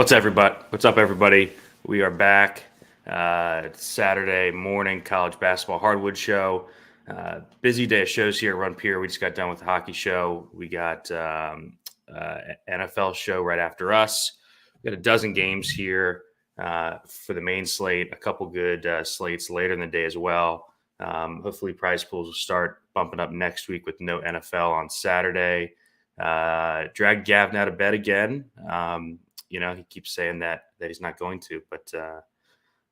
What's up, everybody? We are back. It's Saturday morning college basketball Hardwood show. Busy day of shows here at Run Pier. We just got done with the hockey show. We got NFL show right after us. We got a dozen games here for the main slate. A couple good slates later in the day as well. Hopefully, prize pools will start bumping up next week with no NFL on Saturday. Dragged Gavin out of bed again. He keeps saying that he's not going to, but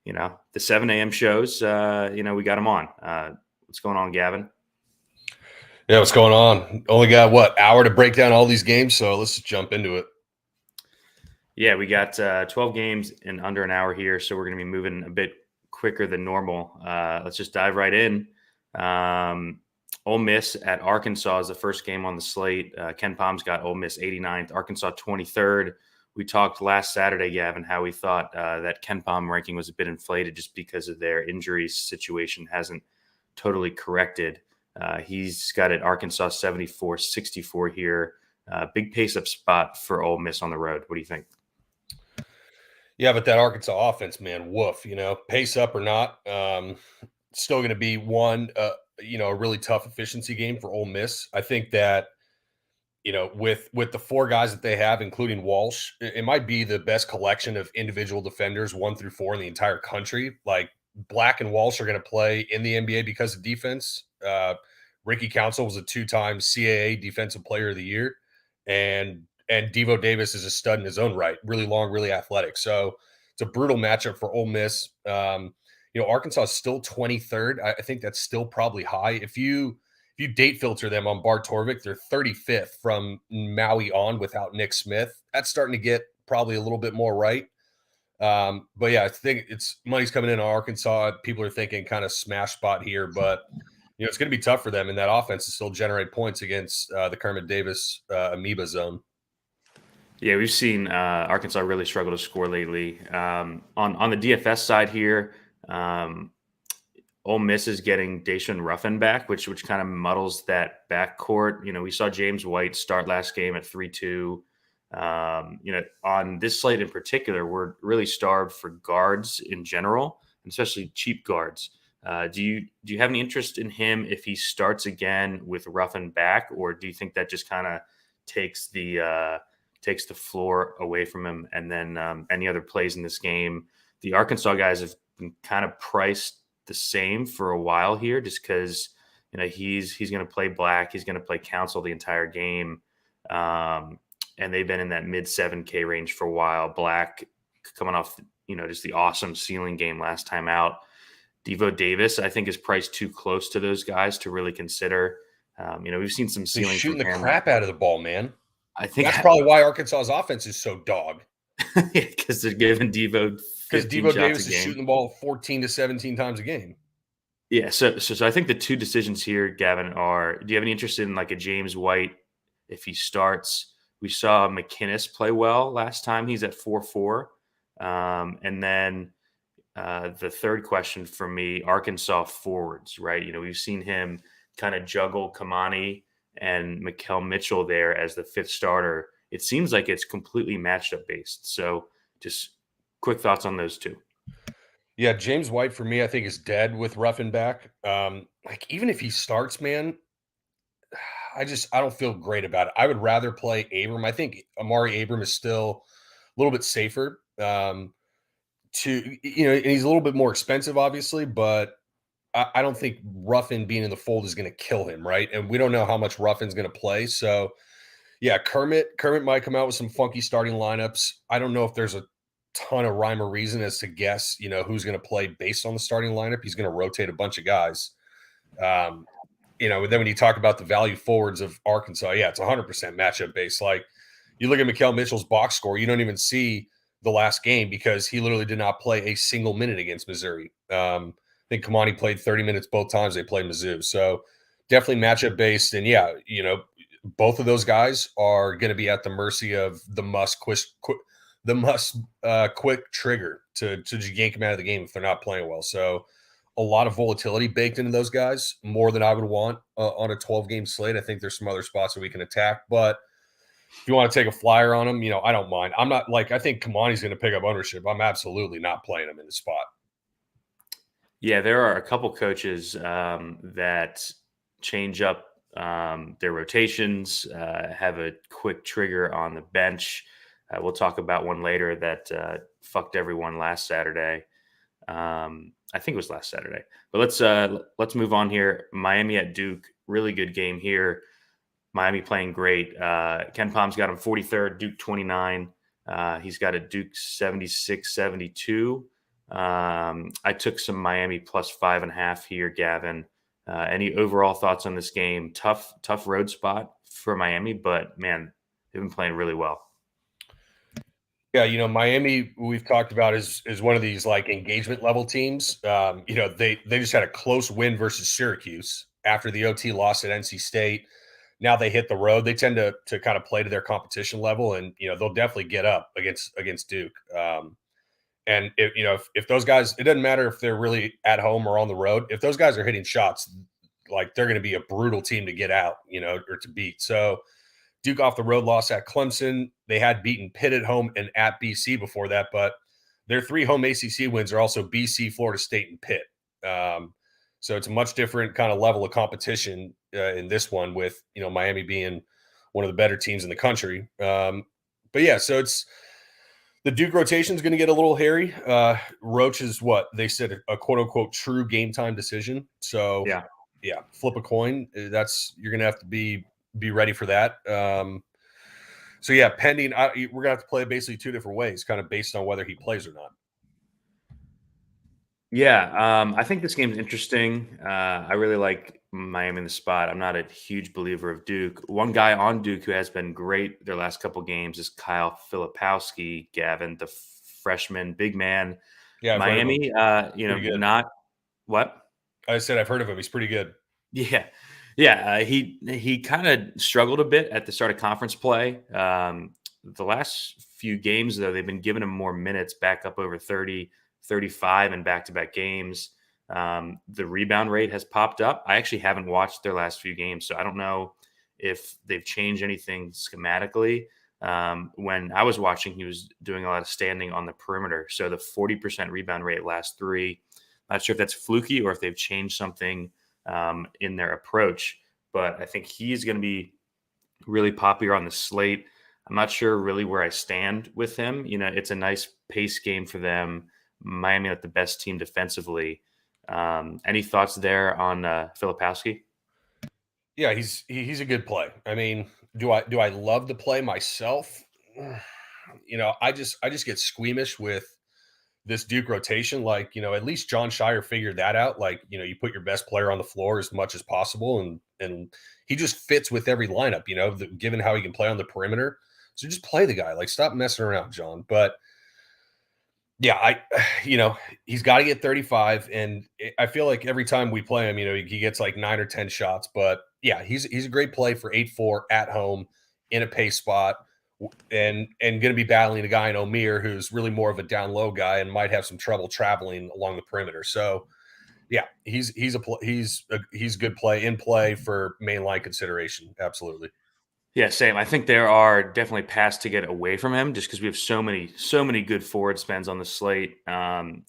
the 7 a.m. shows, we got him on. What's going on, Gavin? Yeah, what's going on? Only got hour to break down all these games, so let's just jump into it. Yeah, we got 12 games in under an hour here, so we're going to be moving a bit quicker than normal. Let's just dive right in. Ole Miss at Arkansas is the first game on the slate. Ken Palm's got Ole Miss 89th, Arkansas 23rd. We talked last Saturday, Gavin, how we thought that Ken Palm ranking was a bit inflated just because of their injuries situation hasn't totally corrected. He's got it Arkansas 74-64 here. Big pace-up spot for Ole Miss on the road. What do you think? Yeah, but that Arkansas offense, man, woof. Pace up or not, still going to be a really tough efficiency game for Ole Miss. I think that with the four guys that they have, including Walsh, it might be the best collection of individual defenders 1 through 4 in the entire country. Like Black and Walsh are going to play in the NBA because of defense. Ricky Council was a 2-time CAA Defensive Player of the Year, and Devo Davis is a stud in his own right. Really long, really athletic. So it's a brutal matchup for Ole Miss. Arkansas is still 23rd. I think that's still probably high. If you date filter them on Bart Torvik, they're 35th from Maui on without Nick Smith. That's starting to get probably a little bit more right. But yeah, I think money's coming in on Arkansas. People are thinking kind of smash spot here, but it's going to be tough for them in that offense to still generate points against the Kermit Davis amoeba zone. Yeah, we've seen Arkansas really struggle to score lately. On the DFS side here, Ole Miss is getting Daishun Ruffin back, which kind of muddles that backcourt. We saw James White start last game at 3-2. On this slate in particular, we're really starved for guards in general, and especially cheap guards. Do you have any interest in him if he starts again with Ruffin back, or do you think that just kind of takes the floor away from him? And then any other plays in this game? The Arkansas guys have been kind of priced the same for a while here, just because he's going to play Black, he's going to play Council the entire game, and they've been in that mid 7K range for a while. Black coming off just the awesome ceiling game last time out. Devo Davis, I think, is priced too close to those guys to really consider. We've seen some ceiling. He's shooting the crap out of the ball, man. I think that's probably why Arkansas's offense is so dog. Because they're giving Devo. Because Devo Davis is shooting the ball 14 to 17 times a game. Yeah, so I think the two decisions here, Gavin, are: do you have any interest in like a James White if he starts? We saw McInnes play well last time. He's at 4-4. And then the third question for me, Arkansas forwards, right? We've seen him kind of juggle Kamani and Mikal Mitchell there as the fifth starter. It seems like it's completely matched up based. So just quick thoughts on those two. Yeah, James White for me, I think, is dead with Ruffin back. Even if he starts, man, I don't feel great about it. I would rather play Abram. I think Amari Abram is still a little bit safer. And he's a little bit more expensive, obviously, but I don't think Ruffin being in the fold is going to kill him, right? And we don't know how much Ruffin's going to play. So, yeah, Kermit might come out with some funky starting lineups. I don't know if there's a ton of rhyme or reason as to guess, who's going to play based on the starting lineup. He's going to rotate a bunch of guys. Then when you talk about the value forwards of Arkansas, yeah, it's 100% matchup based. Like, you look at Mikal Mitchell's box score, you don't even see the last game because he literally did not play a single minute against Missouri. I think Kamani played 30 minutes both times they played Mizzou. So definitely matchup based. And yeah, both of those guys are going to be at the mercy of the quick trigger to yank them out of the game if they're not playing well. So a lot of volatility baked into those guys, more than I would want on a 12-game slate. I think there's some other spots that we can attack, but if you want to take a flyer on him, I don't mind. I'm not like, I think Kamani's going to pick up ownership. I'm absolutely not playing him in the spot. Yeah, there are a couple coaches that change up their rotations, have a quick trigger on the bench. We'll talk about one later that fucked everyone last Saturday. I think it was last Saturday. But let's move on here. Miami at Duke, really good game here. Miami playing great. Ken Palm's got him 43rd, Duke 29. He's got a Duke 76-72. I took some Miami plus 5.5 here, Gavin. Any overall thoughts on this game? Tough road spot for Miami, but man, they've been playing really well. Yeah, Miami, we've talked about is one of these like engagement level teams. They just had a close win versus Syracuse after the OT loss at NC State. Now they hit the road. They tend to kind of play to their competition level, and they'll definitely get up against Duke. And if those guys, it doesn't matter if they're really at home or on the road. If those guys are hitting shots, like they're going to be a brutal team to get out, or to beat. So Duke off the road loss at Clemson. They had beaten Pitt at home and at BC before that, but their 3 home ACC wins are also BC, Florida State, and Pitt. So it's a much different kind of level of competition in this one, with Miami being one of the better teams in the country. But yeah, so it's the Duke rotation is going to get a little hairy. Roach is what they said a quote unquote true game time decision. So yeah, flip a coin. You're going to have to be ready for that. So yeah, pending. We're gonna have to play it basically 2 different ways, kind of based on whether he plays or not. Yeah, I think this game's interesting. I really like Miami in the spot. I'm not a huge believer of Duke. One guy on Duke who has been great their last couple games is Kyle Filipowski, Gavin, the freshman big man. Yeah, Miami, not what? I said I've heard of him. He's pretty good. Yeah. He kind of struggled a bit at the start of conference play. The last few games, though, they've been giving him more minutes, back up over 30, 35 in back-to-back games. The rebound rate has popped up. I actually haven't watched their last few games, so I don't know if they've changed anything schematically. When I was watching, he was doing a lot of standing on the perimeter. So the 40% rebound rate last 3. Not sure if that's fluky or if they've changed something in their approach, but I think he's going to be really popular on the slate. I'm not sure really where I stand with him. It's a nice pace game for them. Miami not the best team defensively. Any thoughts there on Filipowski? Yeah, he's a good play. I mean, do I love the play myself? I just get squeamish with this Duke rotation. Like, at least John Shire figured that out. Like, you put your best player on the floor as much as possible, and he just fits with every lineup, given how he can play on the perimeter. So just play the guy. Like, stop messing around, John. But yeah, he's got to get 35, and I feel like every time we play him, he gets like 9 or 10 shots. But yeah, he's a great play for 8-4 at home in a pace spot, and going to be battling a guy in Omir who's really more of a down low guy and might have some trouble traveling along the perimeter. So yeah, he's good play for mainline consideration. Absolutely. Yeah, same. I think there are definitely paths to get away from him just because we have so many good forward spends on the slate. And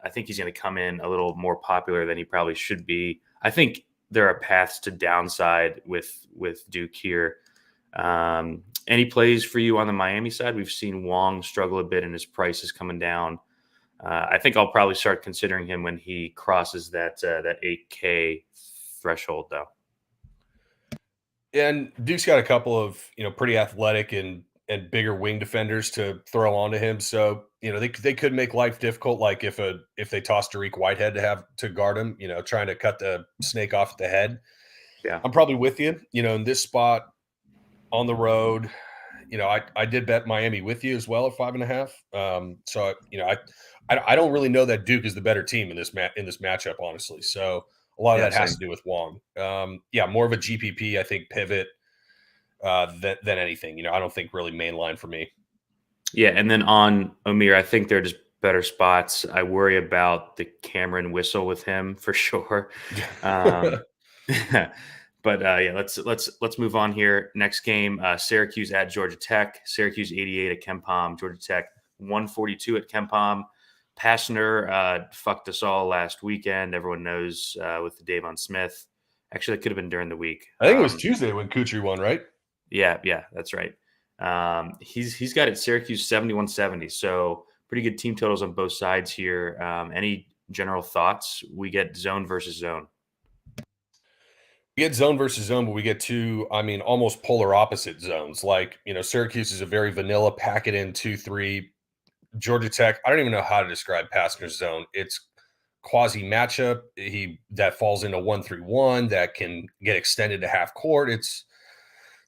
I think he's going to come in a little more popular than he probably should be. I think there are paths to downside with Duke here. Any plays for you on the Miami side? We've seen Wong struggle a bit and his price is coming down. I think I'll probably start considering him when he crosses that 8K threshold, though. And Duke's got a couple of pretty athletic and bigger wing defenders to throw onto him, so they could make life difficult. Like if they toss Tariq Whitehead to guard him, trying to cut the snake off the head. Yeah, I'm probably with you. In this spot on the road, I did bet Miami with you as well at 5.5. So I don't really know that Duke is the better team in this matchup, honestly. So a lot of that has to do with Wong. Yeah, more of a GPP, I think, pivot than anything. I don't think really mainline for me. Yeah, and then on Omir, I think they're just better spots. I worry about the Cameron whistle with him for sure. But yeah, let's move on here. Next game, Syracuse at Georgia Tech. Syracuse 88 at KenPom. Georgia Tech 142 at KenPom. Pastner fucked us all last weekend. Everyone knows with the Davon Smith. Actually, that could have been during the week. I think it was Tuesday when Kutry won, right? Yeah, that's right. He's got it Syracuse 71-70. So pretty good team totals on both sides here. Any general thoughts? We get zone versus zone. We get zone versus zone, but we get two, almost polar opposite zones. Like, Syracuse is a very vanilla pack it in 2-3. Georgia Tech, I don't even know how to describe Pastner's zone. It's quasi matchup. That falls into 1-3-1 that can get extended to half court. It's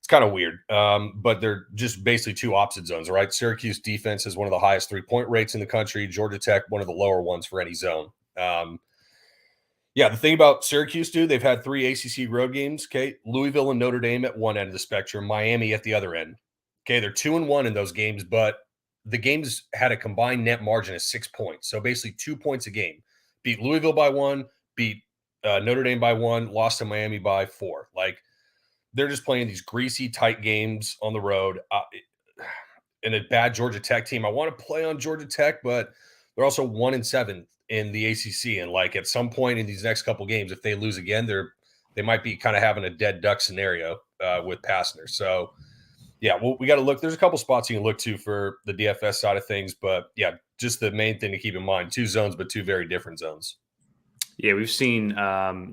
kind of weird. But they're just basically two opposite zones, right? Syracuse defense is one of the highest 3-point rates in the country. Georgia Tech, one of the lower ones for any zone. Yeah, the thing about Syracuse, dude, they've had 3 ACC road games. Okay, Louisville and Notre Dame at one end of the spectrum, Miami at the other end. Okay, they're 2-1 in those games, but the games had a combined net margin of 6 points. So basically 2 points a game. Beat Louisville by 1, beat Notre Dame by 1, lost to Miami by 4. Like, they're just playing these greasy, tight games on the road. And a bad Georgia Tech team. I want to play on Georgia Tech, but they're also 1-7 in the ACC. And like at some point in these next couple games, if they lose again, they might be kind of having a dead duck scenario with Pastner. So yeah, we got to look. There's a couple spots you can look to for the DFS side of things, but yeah, just the main thing to keep in mind: 2 zones, but 2 very different zones. Yeah, we've seen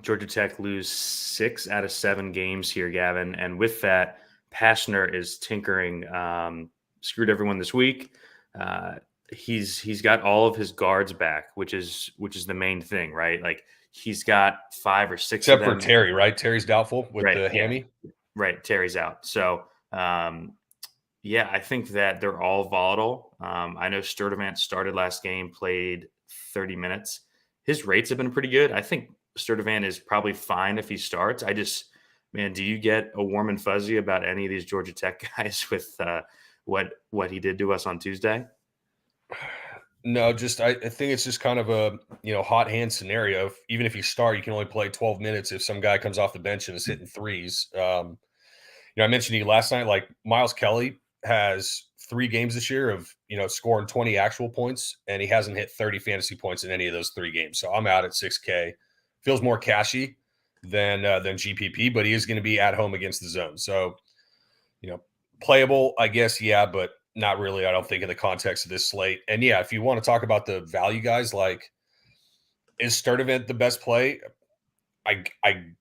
Georgia Tech lose 6 out of 7 games here, Gavin, and with that, Pastner is tinkering. Screwed everyone this week. He's got all of his guards back, which is the main thing, right? Like he's got 5 or 6 except of them. for Terry, right? Terry's doubtful with the hammy. Yeah. Right, Terry's out. So yeah, I think that they're all volatile. I know Sturdivant started last game, played 30 minutes. His rates have been pretty good. I think Sturdivant is probably fine if he starts. Do you get a warm and fuzzy about any of these Georgia Tech guys with what he did to us on Tuesday? No, I think it's just kind of a hot hand scenario. Even if you start, you can only play 12 minutes if some guy comes off the bench and is hitting threes. I mentioned to you last night, like Miles Kelly has 3 games this year of scoring 20 actual points, and he hasn't hit 30 fantasy points in any of those 3 games. So I'm out at 6K. Feels more cashy than GPP, but he is going to be at home against the zone. So playable, I guess, yeah, but not really, I don't think, in the context of this slate. And yeah, if you want to talk about the value guys, like, is Sturdivant the best play? I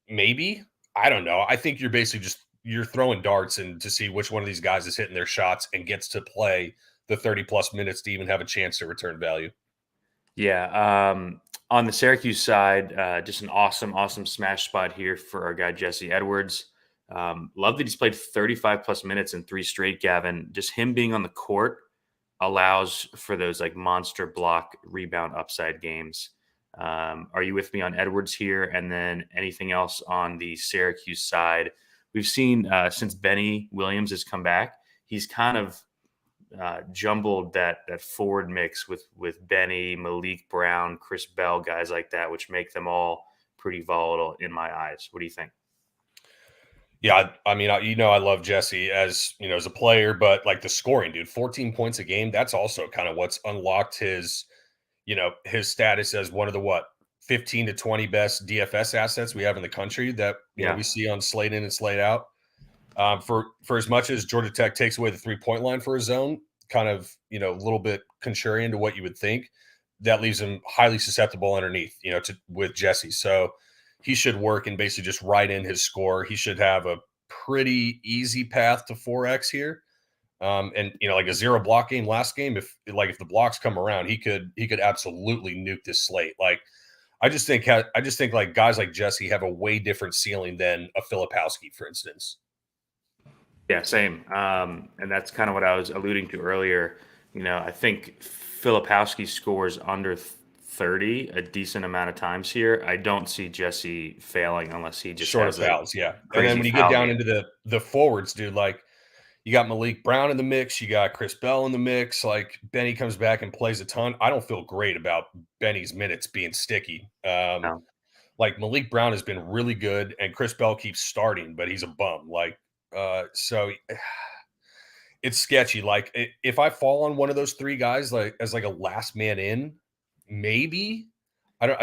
maybe. I don't know. I think you're basically you're throwing darts and to see which one of these guys is hitting their shots and gets to play the 30-plus minutes to even have a chance to return value. Yeah. On the Syracuse side, just an awesome smash spot here for our guy, Jesse Edwards. Love that he's played 35 plus minutes in 3 straight, Gavin. Just him being on the court allows for those like monster block rebound upside games. Are you with me on Edwards here? And then anything else on the Syracuse side? We've seen since Benny Williams has come back, he's kind of jumbled that forward mix with Benny, Malik Brown, Chris Bell, guys like that, which make them all pretty volatile in my eyes. What do you think? Yeah, I mean, I love Jesse as a player, but like the scoring, dude, 14 points a game. That's also kind of what's unlocked his status as one of the 15 to 20 best DFS assets we have in the country that we see on slate in and slate out. For as much as Georgia Tech takes away the 3-point line for a zone, kind of a little bit contrarian to what you would think, that leaves him highly susceptible underneath, with Jesse. So he should work and basically just write in his score. He should have a pretty easy path to 4x here. And like a 0 block game last game, if the blocks come around, he could absolutely nuke this slate. Like I just think like guys like Jesse have a way different ceiling than a Filipowski, for instance. Yeah, same. And that's kind of what I was alluding to earlier. I think Filipowski scores under 30 a decent amount of times here. I don't see Jesse failing unless he just short has of fouls. Yeah. And then when you get down into the forwards, dude, like you got Malik Brown in the mix, you got Chris Bell in the mix, like Benny comes back and plays a ton. I don't feel great about Benny's minutes being sticky. No. like Malik Brown has been really good, and Chris Bell keeps starting, but he's a bum. Like, so it's sketchy. Like, if I fall on one of those three guys, like as like a last man in, maybe I don't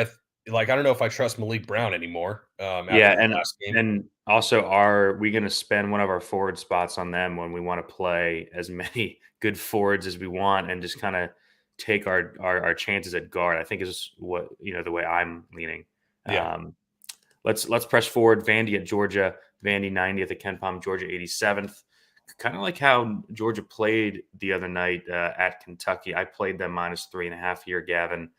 know if I trust Malik Brown anymore. After Yeah, the last game, and also, are we going to spend one of our forward spots on them when we want to play as many good forwards as we want and just kind of take our chances at guard? I think is what the way I'm leaning. yeah. Um, let's press forward. Vandy at Georgia. Vandy 90th at KenPom. Georgia 87th. Kind of like how Georgia played the other night at Kentucky. I played them -3.5 here, Gavin.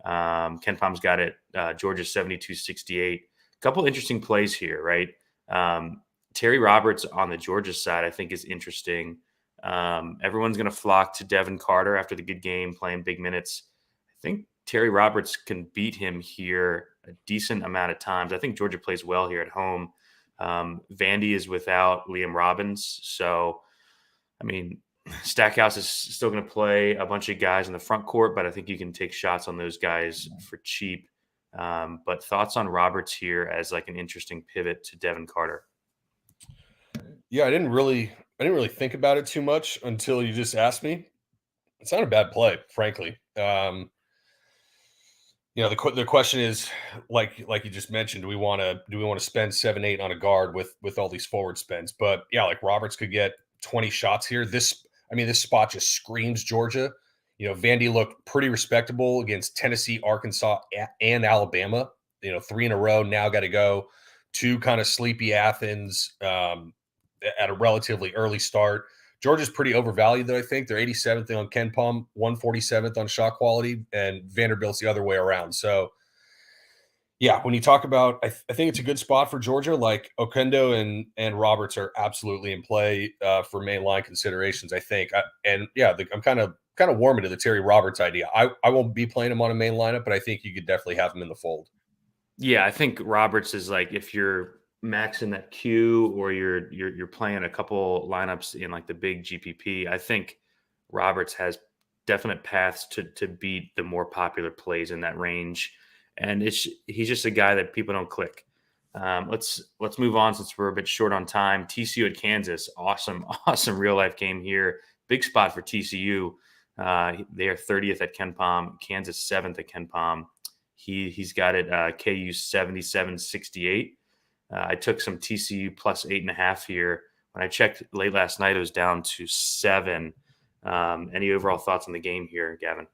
KenPom's got it. Georgia 72-68. A couple interesting plays here, right? Terry Roberts on the Georgia side, I think, is interesting. Everyone's going to flock to Devin Carter after the good game, playing big minutes. I think Terry Roberts can beat him here a decent amount of times. I think Georgia plays well here at home. Vandy is without Liam Robbins. So, I mean, Stackhouse is still going to play a bunch of guys in the front court, but I think you can take shots on those guys for cheap. But thoughts on Roberts here as like an interesting pivot to Devin Carter? Yeah, I didn't really think about it too much until you just asked me. It's not a bad play, frankly. The question is, like you just mentioned, do we want to spend 7-8 on a guard with all these forward spends? But yeah, like Roberts could get 20 shots here. This spot just screams Georgia. Vandy looked pretty respectable against Tennessee, Arkansas, and Alabama. 3 in a row. Now got to go 2 kind of sleepy Athens at a relatively early start. Georgia's pretty overvalued, though, I think. They're 87th on KenPom, 147th on shot quality, and Vanderbilt's the other way around. So, yeah, when you talk about, I think it's a good spot for Georgia. Like Okendo and Roberts are absolutely in play for main line considerations, I think. I'm kind of warming to the Terry Roberts idea. I won't be playing him on a main lineup, but I think you could definitely have him in the fold. Yeah, I think Roberts is like, if you're maxing that Q or you're playing a couple lineups in like the big GPP, I think Roberts has definite paths to beat the more popular plays in that range. And he's just a guy that people don't click. Let's move on since we're a bit short on time. TCU at Kansas, awesome real life game here. Big spot for TCU. They are 30th at KenPom, Kansas 7th at KenPom. He's got it KU 77-68. I took some TCU plus 8.5 here. When I checked late last night, it was down to 7. Any overall thoughts on the game here, Gavin?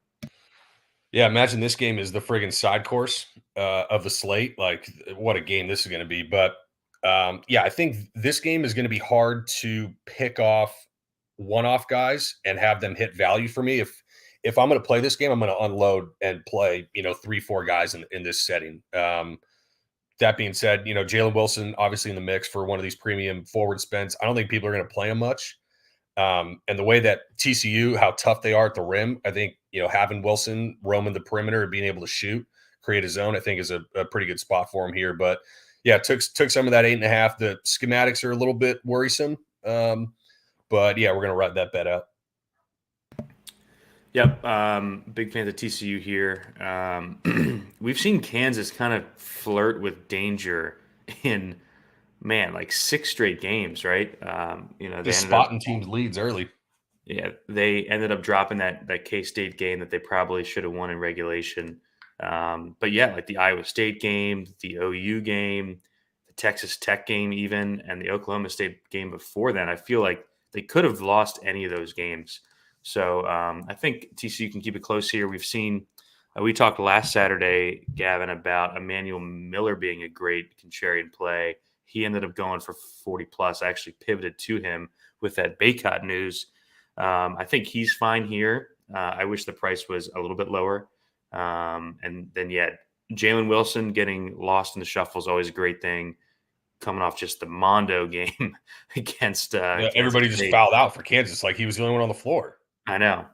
Yeah, imagine this game is the friggin' side course of the slate. Like, what a game this is going to be. But yeah, I think this game is going to be hard to pick off one-off guys and have them hit value for me. If I'm going to play this game, I'm going to unload and play 3-4 guys in this setting. That being said, Jalen Wilson obviously in the mix for one of these premium forward spends. I don't think people are going to play him much. And the way that TCU, how tough they are at the rim, I think, having Wilson roaming the perimeter and being able to shoot, create a zone, I think is a pretty good spot for him here. But yeah, took some of that 8.5. The schematics are a little bit worrisome. But yeah, we're going to ride that bet out. Yep. Big fans of TCU here. We've seen Kansas kind of flirt with danger in, like 6 straight games, right? Just spotting teams' leads early. Yeah, they ended up dropping that K-State game that they probably should have won in regulation. But yeah, like the Iowa State game, the OU game, the Texas Tech game even, and the Oklahoma State game before then, I feel like they could have lost any of those games. So I think TCU can keep it close here. We've seen we talked last Saturday, Gavin, about Emmanuel Miller being a great contrarian play. He ended up going for 40 plus. I actually pivoted to him with that Baycott news. I think he's fine here. I wish the price was a little bit lower. And then, yeah, Jalen Wilson getting lost in the shuffle is always a great thing. Coming off just the Mondo game against everybody just State. fouled out for Kansas, like he was the only one on the floor. I know.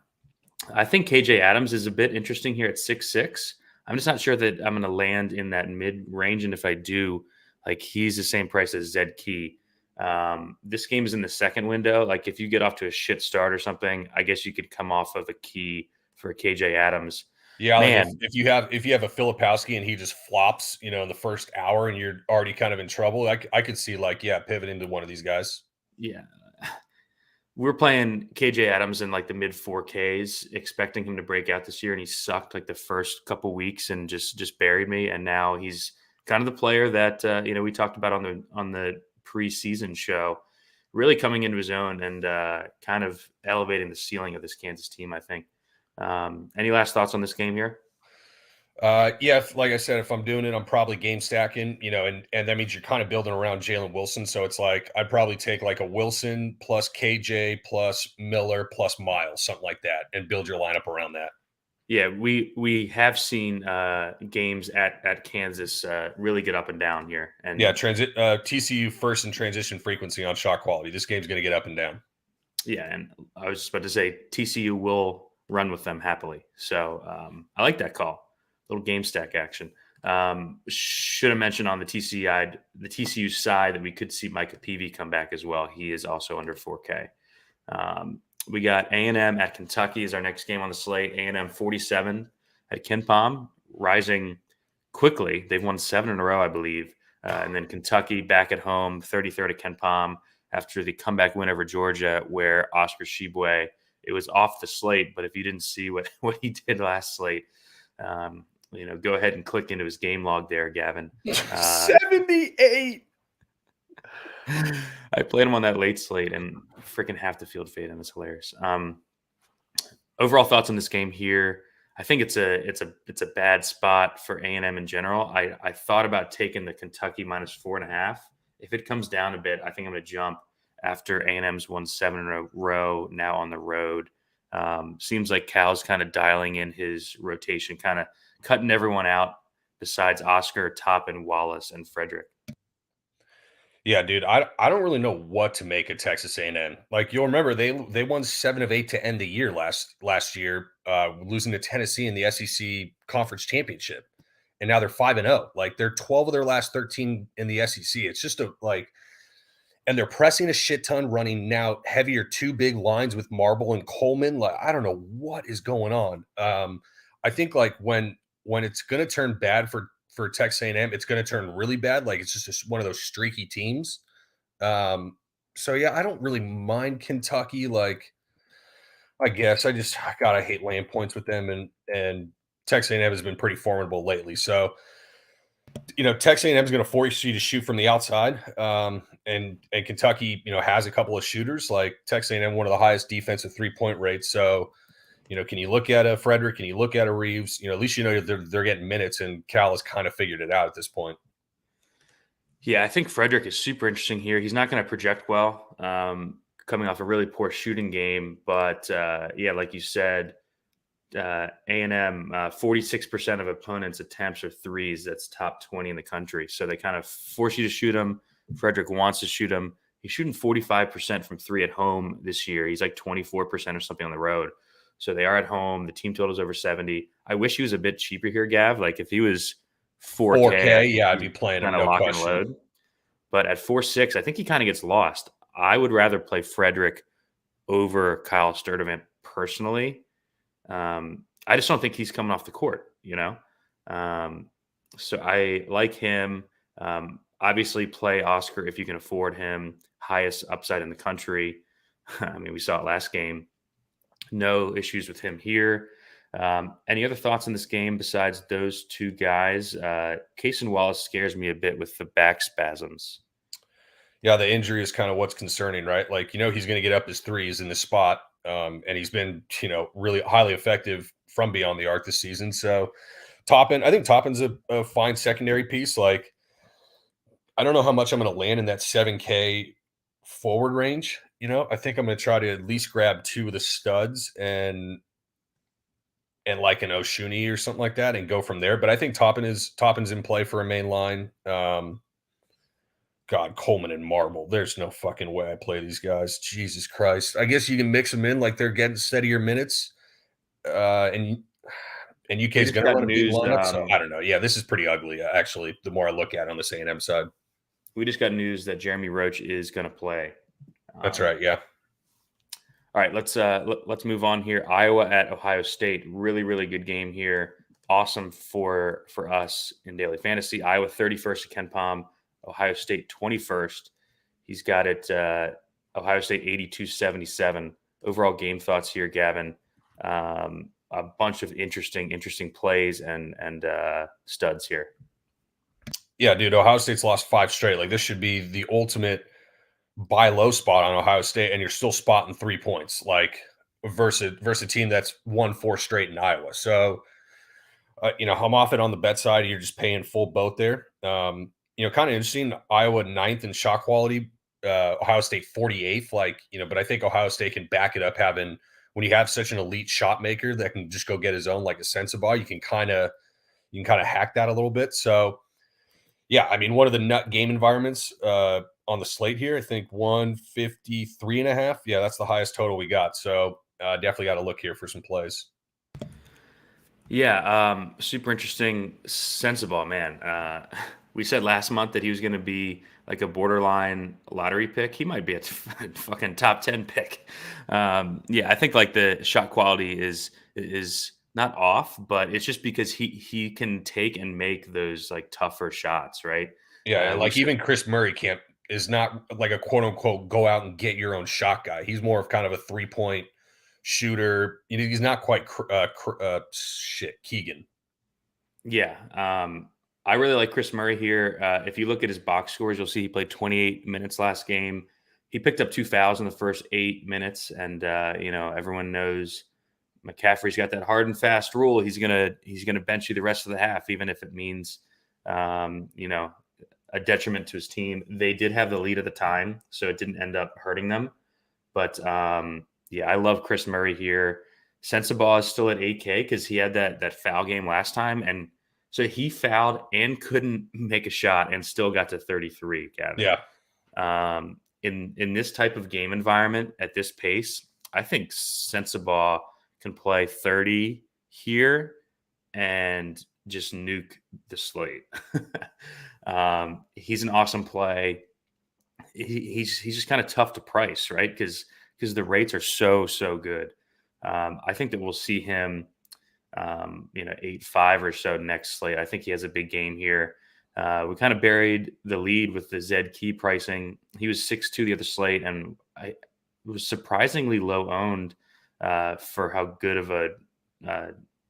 I think KJ Adams is a bit interesting here at 6'6". I'm just not sure that I'm going to land in that mid range, and if I do, like he's the same price as Zed Key. This game is in the second window. Like if you get off to a shit start or something, I guess you could come off of a key for KJ Adams. Yeah, like Man, if you have a Filipowski and he just flops, in the first hour and you're already kind of in trouble, I could see like, yeah, pivoting to one of these guys. yeah. We're playing KJ Adams in like the mid 4Ks, expecting him to break out this year, and he sucked like the first couple weeks and just buried me. And now he's kind of the player that we talked about on the preseason show, really coming into his own and kind of elevating the ceiling of this Kansas team. I think. Any last thoughts on this game here? Yeah, like I said, if I'm doing it, I'm probably game stacking, and that means you're kind of building around Jalen Wilson. So it's like I'd probably take like a Wilson plus KJ plus Miller plus Miles, something like that, and build your lineup around that. Yeah, we have seen games at Kansas really get up and down here, and Yeah, TCU first in transition frequency on shot quality. This game's going to get up and down. yeah, and I was just about to say TCU will run with them happily. So I like that call. Little game stack action. Should have mentioned on the TCU side that we could see Micah Peavy come back as well. He is also under 4K. We got A&M at Kentucky is our next game on the slate. A&M 47 at Ken Palm, rising quickly. They've won 7 in a row, I believe. And then Kentucky back at home, 33rd at Ken Palm after the comeback win over Georgia, where Oscar Tshiebwe, it was off the slate. But if you didn't see what he did last slate, go ahead and click into his game log there, Gavin. 78. I played him on that late slate and freaking half the field fade him. It's hilarious. Overall thoughts on this game here. I think it's a bad spot for A&M in general. I thought about taking the Kentucky minus 4.5. If it comes down a bit, I think I'm going to jump after A&M's won 7 in a row now on the road. Seems like Cal's kind of dialing in his rotation, kind of cutting everyone out besides Oscar, Toppin, Wallace, and Frederick. Yeah, dude, I don't really know what to make of Texas A&M. Like you'll remember, they won 7 of 8 to end the year last year, losing to Tennessee in the SEC Conference Championship, and now they're 5-0. Like they're 12 of their last 13 in the SEC. It's just and they're pressing a shit ton, running now heavier 2 big lines with Marble and Coleman. Like I don't know what is going on. I think like when it's going to turn bad for Texas A&M, it's going to turn really bad. Like it's just one of those streaky teams. So yeah, I don't really mind Kentucky. Like, I guess I hate laying points with them, and Texas A&M has been pretty formidable lately. So, Texas A&M is going to force you to shoot from the outside. And Kentucky, has a couple of shooters. Like Texas A&M, one of the highest defensive 3-point rates. So, can you look at a Frederick? Can you look at a Reeves? At least they're getting minutes, and Cal has kind of figured it out at this point. Yeah, I think Frederick is super interesting here. He's not going to project well, coming off a really poor shooting game. But like you said, A&M, 46% of opponents' attempts are threes. That's top 20 in the country. So they kind of force you to shoot them. Frederick wants to shoot them. He's shooting 45% from 3 at home this year. He's like 24% or something on the road. So they are at home. The team total is over 70. I wish he was a bit cheaper here, Gav. Like if he was 4K, yeah, I'd be playing him, kind of no lock question. and load. But at 4.6, I think he kind of gets lost. I would rather play Frederick over Kyle Sturdivant personally. I just don't think he's coming off the court, So I like him. Obviously, play Oscar if you can afford him. Highest upside in the country. I mean, we saw it last game. No issues with him here. Any other thoughts on this game besides those 2 guys? Cason Wallace scares me a bit with the back spasms. Yeah, the injury is kind of what's concerning, right? Like, he's going to get up his threes in the spot. And he's been, really highly effective from beyond the arc this season. So I think Toppin's a fine secondary piece. Like, I don't know how much I'm going to land in that 7K forward range. I think I'm going to try to at least grab 2 of the studs and like an Oshuni or something like that and go from there. But I think Toppin's in play for a main line. God, Coleman and Marble. There's no fucking way I play these guys. Jesus Christ. I guess you can mix them in like they're getting steadier minutes. And UK's going to run a big lineup. So I don't know. Yeah, this is pretty ugly, actually, the more I look at it on this A&M side. We just got news that Jeremy Roach is going to play. That's right, yeah. All right, let's move on here. Iowa at Ohio State, really really good game here. Awesome for us in daily fantasy. Iowa 31st at Ken Palm, Ohio State 21st. He's got it. Ohio State 82-77. Overall game thoughts here, Gavin. A bunch of interesting plays and studs here. Yeah, dude, Ohio State's lost 5 straight. Like, this should be the ultimate buy low spot on Ohio State, and you're still spotting 3 points, like versus a team that's won 4 straight in Iowa. So, I'm off it on the bet side. You're just paying full boat there. Kind of interesting. Iowa 9th in shot quality, Ohio State 48th. But I think Ohio State can back it up having when you have such an elite shot maker that can just go get his own like a Ncaa. You can kind of hack that a little bit. So, yeah, I mean, one of the nut game environments on the slate here, I think 153.5. Yeah, that's the highest total we got. So definitely got to look here for some plays. Yeah, super interesting. Ncaa, man. We said last month that he was going to be like a borderline lottery pick. He might be a fucking top 10 pick. Yeah, I think like the shot quality is not off, but it's just because he can take and make those like tougher shots, right? Yeah, and like even Chris Murray is not like a quote unquote go out and get your own shot guy. He's more of kind of a 3-point shooter. He's not quite Keegan. Yeah. I really like Chris Murray here. If you look at his box scores, you'll see he played 28 minutes last game. He picked up 2 fouls in the first 8 minutes, and everyone knows McCaffrey's got that hard and fast rule. He's gonna bench you the rest of the half, even if it means a detriment to his team. They did have the lead at the time, so it didn't end up hurting them. But yeah, I love Chris Murray here. Ncaa is still at 8K because he had that foul game last time, and so he fouled and couldn't make a shot and still got to 33. Gavin. Yeah. In this type of game environment at this pace, I think Ncaa can play 30 here and just nuke the slate. He's an awesome play. He's just kind of tough to price, right? Because the rates are so good. I think that we'll see him, 8-5 or so next slate. I think he has a big game here. We kind of buried the lead with the Zed Key pricing. He was 6-2 the other slate, and I was surprisingly low owned for how good of a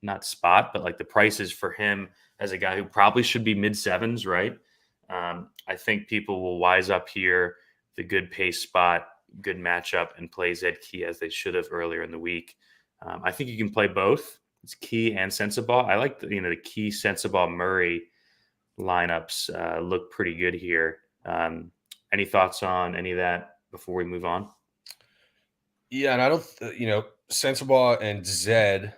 not spot, but like the prices for him as a guy who probably should be mid sevens, right? I think people will wise up here. The good pace spot, good matchup, and play Zed Key as they should have earlier in the week. I think you can play both. It's Key and Ncaa. I like the Key Ncaa Murray lineups look pretty good here. Any thoughts on any of that before we move on? Yeah, and I don't, Ncaa and Zed,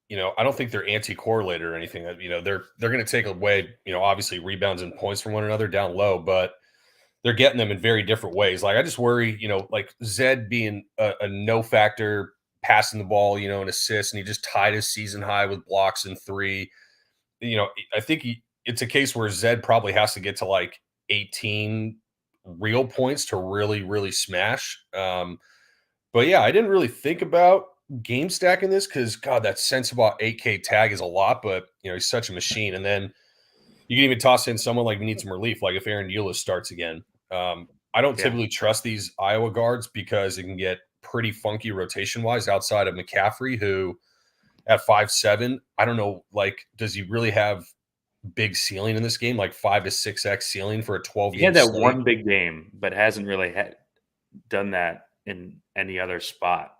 I don't think they're anti-correlated or anything. They're going to take away, obviously rebounds and points from one another down low, but they're getting them in very different ways. Like I just worry, like Zed being a no factor, passing the ball, an assist, and he just tied his season high with blocks and 3. I think it's a case where Zed probably has to get to like 18 real points to really, really smash. But yeah, I didn't really think about game stacking this because God, that Ncaa 8K tag is a lot, but he's such a machine. And then you can even toss in someone like need some relief, like if Aaron Eulis starts again. I don't typically trust these Iowa guards because it can get pretty funky rotation wise outside of McCaffrey, who at 5'7", I don't know, like, does he really have big ceiling in this game, like 5 to 6x ceiling for a 12 game? He had that one big game, but hasn't really done that in any other spot.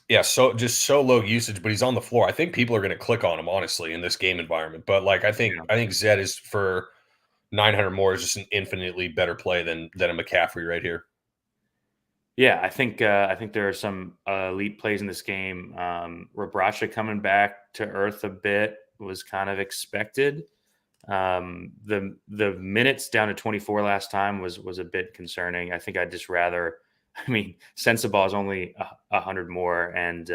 Yeah, so low usage, but he's on the floor. I think people are going to click on him, honestly, in this game environment. But like, I think Zed is for 900 more is just an infinitely better play than a McCaffrey right here. Yeah, I think there are some elite plays in this game. Rebraca coming back to earth a bit was kind of expected. The minutes down to 24 last time was a bit concerning. I think I'd just rather. I mean, Ncaa is only 100 more, and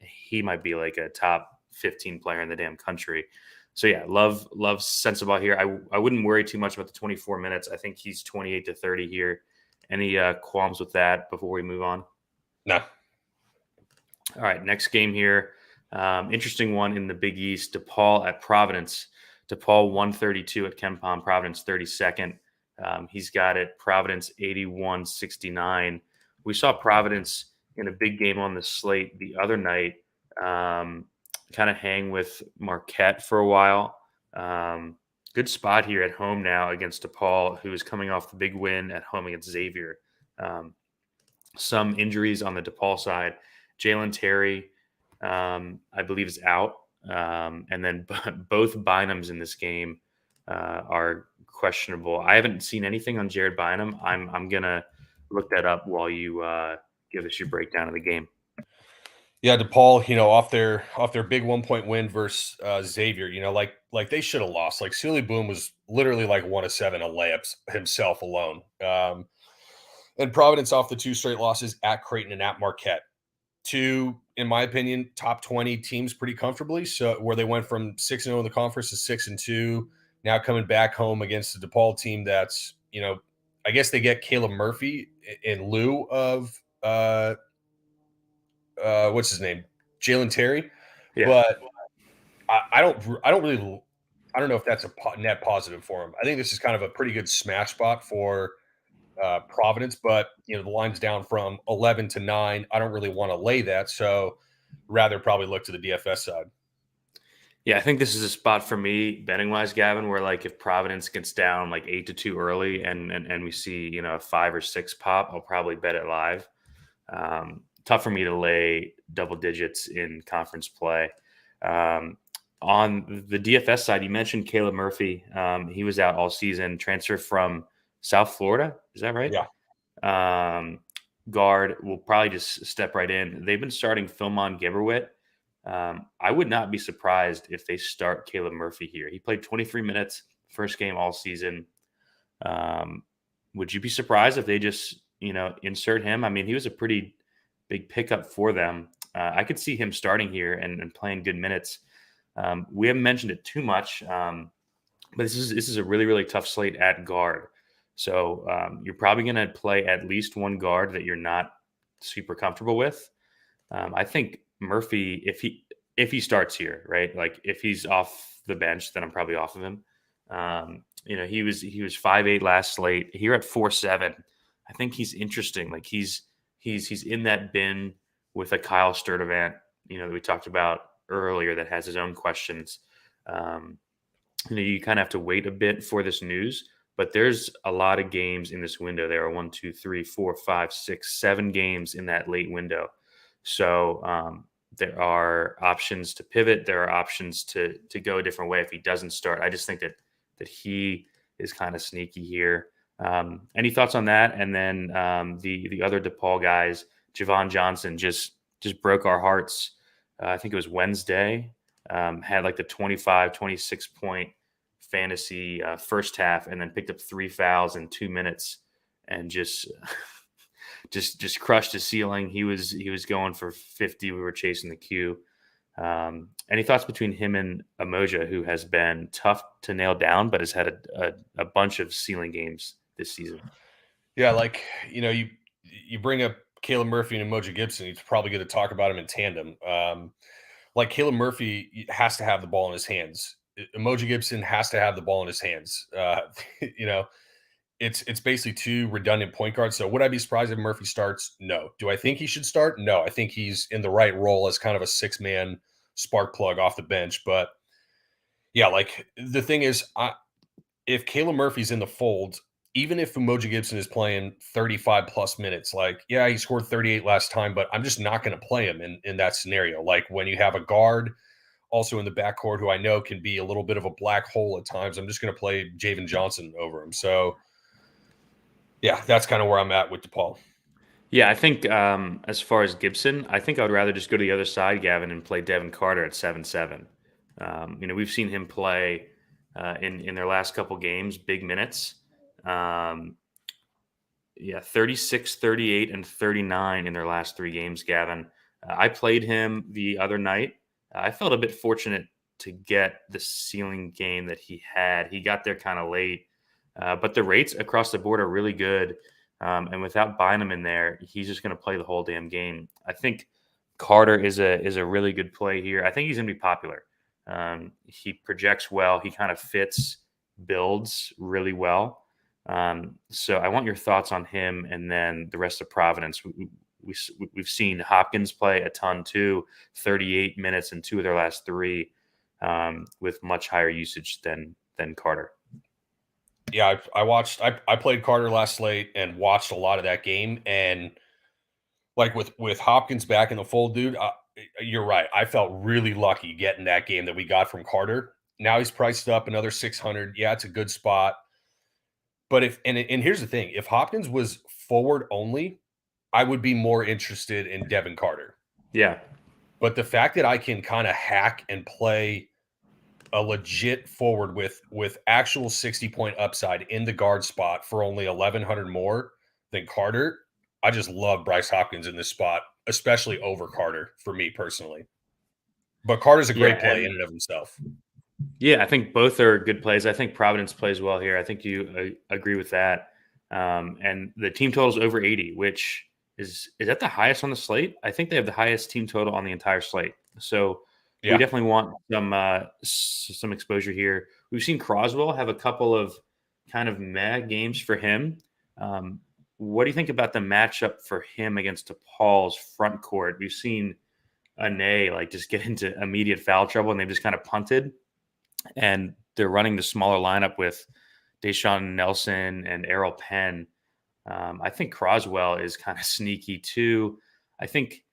he might be like a top 15 player in the damn country. So yeah, love Ncaa here. I wouldn't worry too much about the 24 minutes. I think he's 28 to 30 here. Any qualms with that before we move on? No. All right, next game here. Interesting one in the Big East. DePaul at Providence. DePaul 132 at KenPom. Providence 32nd. He's got it. Providence 81-69. We saw Providence in a big game on the slate the other night. Kind of hang with Marquette for a while. Good spot here at home now against DePaul, who is coming off the big win at home against Xavier. Some injuries on the DePaul side. Jalen Terry, I believe, is out. And then both Bynums in this game are questionable. I haven't seen anything on Jared Bynum. I'm going to look that up while you give us your breakdown of the game. Yeah, DePaul, off their big 1-point win versus Xavier, like they should have lost. Like Sealy Boom was literally like 1 of 7 on layups himself alone. And Providence off the 2 straight losses at Creighton and at Marquette. 2, in my opinion, top 20 teams pretty comfortably. So where they went from 6-0 in the conference to 6-2, now coming back home against the DePaul team that's, I guess they get Caleb Murphy in lieu of what's his name? Jalen Terry. Yeah. But I don't know if that's a net positive for him. I think this is kind of a pretty good smash spot for Providence, but the line's down from 11 to 9. I don't really want to lay that, so rather probably look to the DFS side. Yeah, I think this is a spot for me betting wise, Gavin, where like if Providence gets down like 8-2 early and we see a 5 or 6 pop, I'll probably bet it live. Tough for me to lay double digits in conference play. On the DFS side, you mentioned Caleb Murphy. He was out all season, transfer from South Florida. Is that right? Yeah. Guard will probably just step right in. They've been starting Philmon Geberwitt. I would not be surprised if they start Caleb Murphy here. He played 23 minutes, first game all season. Would you be surprised if they just, insert him? I mean, he was a pretty big pickup for them. I could see him starting here and playing good minutes. We haven't mentioned it too much, but this is a really, really tough slate at guard. So you're probably going to play at least one guard that you're not super comfortable with. I think Murphy, if he starts here, right? Like if he's off the bench, then I'm probably off of him. He was 5'8" last slate. Here at 4'7", I think he's interesting. Like he's in that bin with a Kyle Sturdivant, that we talked about earlier, that has his own questions. You kind of have to wait a bit for this news, but there's a lot of games in this window. There are 1, 2, 3, 4, 5, 6, 7 games in that late window. So there are options to pivot. There are options to go a different way if he doesn't start. I just think that he is kind of sneaky here. Any thoughts on that? And then the other DePaul guys, Javon Johnson just broke our hearts. I think it was Wednesday. Had like the 25, 26 point fantasy first half, and then picked up 3 fouls in 2 minutes, and just crushed his ceiling. He was going for 50. We were chasing the queue. Any thoughts between him and Emoja, who has been tough to nail down, but has had a bunch of ceiling games this season? Yeah, like you bring up Caleb Murphy and Emoja Gibson, he's probably going to talk about him in tandem. Like Caleb Murphy has to have the ball in his hands. Emoji Gibson has to have the ball in his hands. It's basically 2 redundant point guards. So would I be surprised if Murphy starts? No. Do I think he should start? No. I think he's in the right role as kind of a 6-man spark plug off the bench. But yeah, like the thing is, if Caleb Murphy's in the fold, even if Emoji Gibson is playing 35 plus minutes, like, yeah, he scored 38 last time, but I'm just not going to play him in that scenario. Like when you have a guard also in the backcourt who I know can be a little bit of a black hole at times, I'm just going to play Javon Johnson over him. So yeah, that's kind of where I'm at with DePaul. Yeah, I think as far as Gibson, I think I would rather just go to the other side, Gavin, and play Devin Carter at 7-7. We've seen him play in their last couple games, big minutes. 36, 38, and 39 in their last 3 games, Gavin. I played him the other night. I felt a bit fortunate to get the ceiling game that he had. He got there kind of late, but the rates across the board are really good. And without Bynum in there, he's just going to play the whole damn game. I think Carter is a really good play here. I think he's going to be popular. He projects well. He kind of fits builds really well. So I want your thoughts on him and then the rest of Providence. We've seen Hopkins play a ton too, 38 minutes in 2 of their last 3, with much higher usage than Carter. Yeah, I played Carter last slate and watched a lot of that game, and like with Hopkins back in the fold, dude, you're right. I felt really lucky getting that game that we got from Carter. Now he's priced up another 600. Yeah, it's a good spot. But and here's the thing, if Hopkins was forward only, I would be more interested in Devin Carter. Yeah. But the fact that I can kind of hack and play a legit forward with actual 60-point upside in the guard spot for only 1,100 more than Carter, I just love Bryce Hopkins in this spot, especially over Carter for me personally. But Carter's a great play in and of himself. Yeah, I think both are good plays. I think Providence plays well here. I think you agree with that. And the team total is over 80, which is that the highest on the slate? I think they have the highest team total on the entire slate. So we definitely want some exposure here. We've seen Croswell have a couple of kind of meh games for him. What do you think about the matchup for him against DePaul's front court? We've seen Ncaa just get into immediate foul trouble, and they've just kind of punted. And they're running the smaller lineup with Deshaun Nelson and Errol Penn. I think Croswell is kind of sneaky too. I think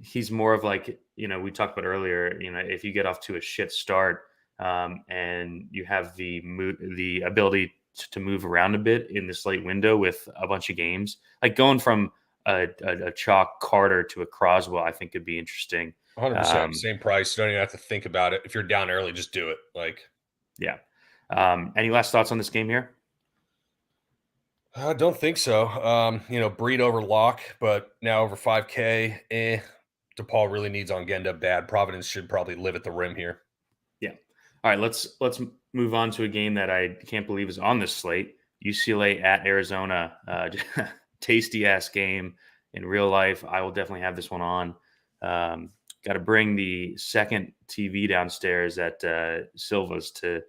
he's more of we talked about earlier, if you get off to a shit start and you have the ability to move around a bit in this late window with a bunch of games, like going from a chalk Carter to a Croswell, I think could be interesting. 100%. Same price. You don't even have to think about it. If you're down early, just do it. Yeah. Any last thoughts on this game here? I don't think so. Breed over Lock, but now over 5K. DePaul really needs Ongenda bad. Providence should probably live at the rim here. Yeah. All right. Let's move on to a game that I can't believe is on this slate. UCLA at Arizona. Tasty ass game in real life. I will definitely have this one on. Got to bring the second TV downstairs at Silva's to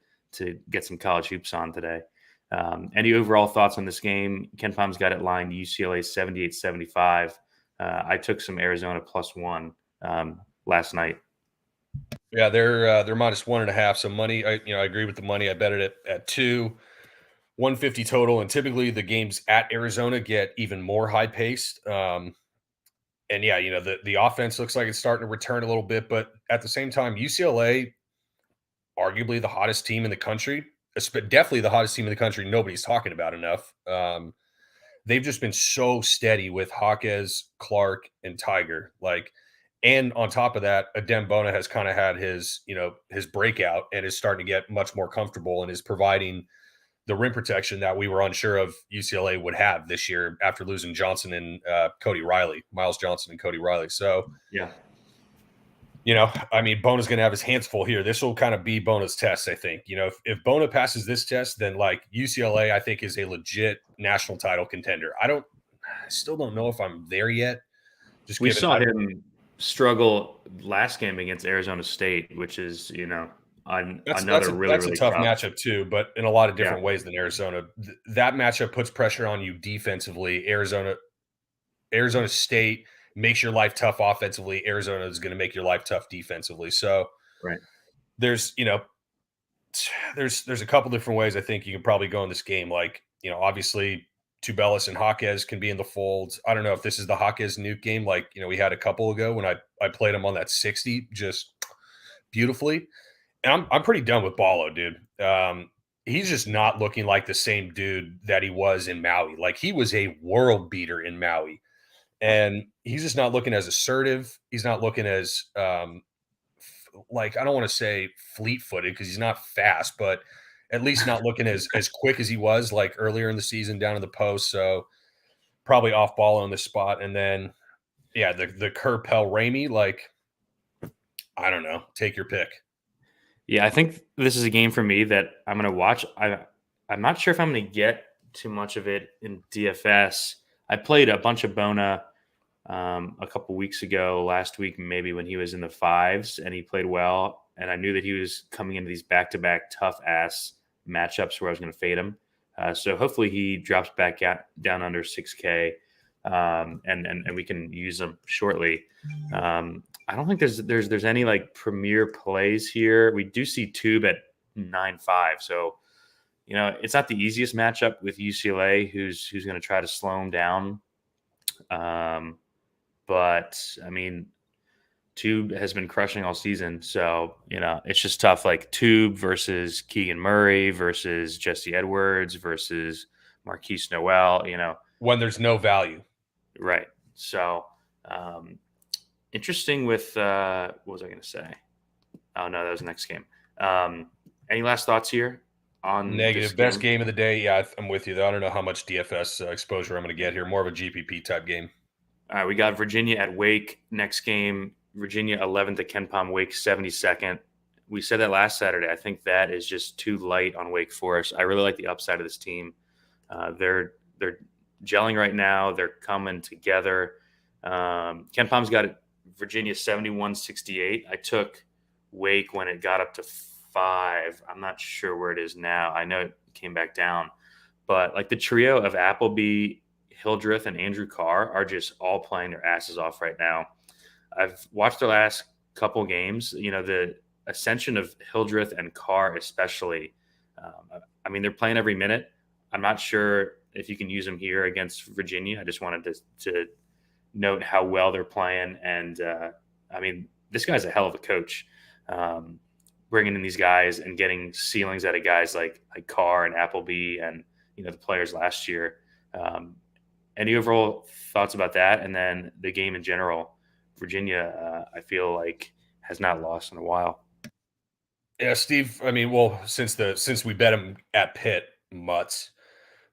get some college hoops on today. Any overall thoughts on this game? Ken Palm's got it lined UCLA 78-75. I took some Arizona +1 last night. Yeah, they're -1.5. So money, I agree with the money. I bet it at 2, 150 total. And typically the games at Arizona get even more high paced. And yeah, the offense looks like it's starting to return a little bit, but at the same time, UCLA, arguably the hottest team in the country, definitely the hottest team in the country. Nobody's talking about enough. They've just been so steady with Hawkes, Clark, and Tiger. And on top of that, Adem Bona has kind of had his breakout and is starting to get much more comfortable and is providing the rim protection that we were unsure of UCLA would have this year after losing Johnson and Miles Johnson and Cody Riley. So, yeah, Bona's going to have his hands full here. This will kind of be Bona's test, I think. If Bona passes this test, then UCLA, I think, is a legit national title contender. I still don't know if I'm there yet. We saw him struggle last game against Arizona State, which is, that's a tough matchup too, but in a lot of different ways than Arizona. That matchup puts pressure on you defensively. Arizona State makes your life tough offensively. Arizona is going to make your life tough defensively. So right. There's a couple different ways I think you can probably go in this game. Obviously Tubelis and Hawkes can be in the fold. I don't know if this is the Hawkes nuke game. We had a couple ago when I played him on that 60 just beautifully. And I'm pretty done with Ballo, dude. He's just not looking like the same dude that he was in Maui. He was a world beater in Maui. And he's just not looking as assertive. He's not looking as, I don't want to say fleet-footed because he's not fast, but at least not looking as quick as he was earlier in the season down in the post. So probably off ball on this spot. And then, yeah, the Kerr-Pell Ramey, I don't know. Take your pick. Yeah, I think this is a game for me that I'm going to watch. I'm not sure if I'm going to get too much of it in DFS. I played a bunch of Bona a couple weeks ago, last week maybe, when he was in the fives and he played well. And I knew that he was coming into these back-to-back tough-ass matchups where I was going to fade him. So hopefully he drops back down under 6K, and we can use him shortly. I don't think there's any like premier plays here. We do see Tube at 9.5, so it's not the easiest matchup with UCLA, who's going to try to slow him down. But I mean, Tube has been crushing all season, so it's just tough. Like Tube versus Keegan Murray versus Jesse Edwards versus Marquise Noel. When there's no value, right? So interesting. With what was I going to say? Oh no, that was the next game. Any last thoughts here on negative? Best game of the day. Yeah, I'm with you though. I don't know how much DFS exposure I'm going to get here. More of a GPP type game. All right, we got Virginia at Wake next game. Virginia 11th at KenPom, Wake 72nd. We said that last Saturday. I think that is just too light on Wake Forest. I really like the upside of this team. They're gelling right now. They're coming together. KenPom's got Virginia 71-68. I took Wake when it got up to 5. I'm not sure where it is now. I know it came back down. But like the trio of Appleby, Hildreth, and Andrew Carr are just all playing their asses off right now. I've watched their last couple games. The ascension of Hildreth and Carr especially. I mean, they're playing every minute. I'm not sure if you can use them here against Virginia. I just wanted to note how well they're playing. And, I mean, this guy's a hell of a coach. Bringing in these guys and getting ceilings out of guys like Carr and Appleby and, the players last year. Any overall thoughts about that? And then the game in general, Virginia, I feel like has not lost in a while. Yeah, Steve. I mean, well, since we bet him at Pitt, mutts.